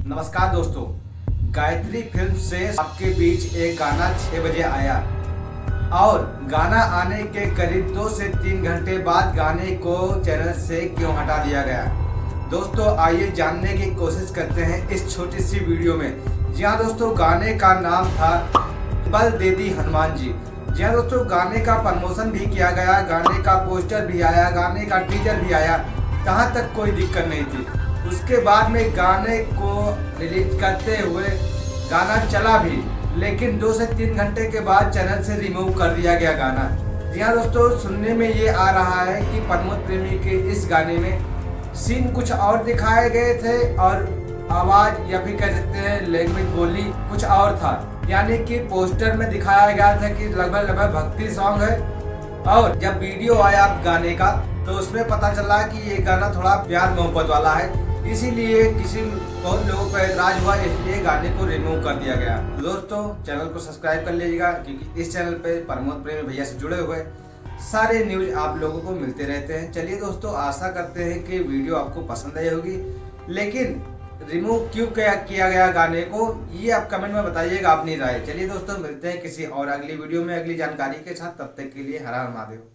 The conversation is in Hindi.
नमस्कार दोस्तों, गायत्री फिल्म से आपके बीच एक गाना 6 बजे आया और गाना आने के करीब 2 से 3 घंटे बाद गाने को चैनल से क्यों हटा दिया गया। दोस्तों आइए जानने की कोशिश करते हैं इस छोटी सी वीडियो में। जी हाँ दोस्तों, गाने का नाम था बल दे दी हनुमान जी। जी हाँ दोस्तों, गाने का प्रमोशन भी किया गया, गाने का पोस्टर भी आया, गाने का टीजर भी आया, कहाँ तक कोई दिक्कत नहीं थी। उसके बाद में गाने को रिलीज करते हुए गाना चला भी, लेकिन 2 से 3 घंटे के बाद चैनल से रिमूव कर दिया गया गाना। जी हाँ दोस्तों, सुनने में ये आ रहा है कि प्रमोद प्रेमी के इस गाने में सीन कुछ और दिखाए गए थे और आवाज या फिर कह सकते हैं लैंग्वेज बोली कुछ और था। यानी कि पोस्टर में दिखाया गया था कि लगभग भक्ति सॉन्ग है, और जब वीडियो आया गाने का तो उसमें पता चला कि ये गाना थोड़ा प्यार मोहब्बत वाला है। इसीलिए बहुत लोगों को एतराज हुआ, इसलिए गाने को रिमूव कर दिया गया। दोस्तों चैनल को सब्सक्राइब कर लीजिएगा, क्योंकि इस चैनल पे प्रमोद प्रेमी भैया से जुड़े हुए सारे न्यूज आप लोगों को मिलते रहते हैं। चलिए दोस्तों, आशा करते हैं कि वीडियो आपको पसंद आई होगी, लेकिन रिमूव क्यों किया गया गाने को, ये आप कमेंट में बताइएगा अपनी राय। चलिए दोस्तों, मिलते हैं किसी और अगली वीडियो में अगली जानकारी के साथ। तब तक के लिए हर हर महादेव।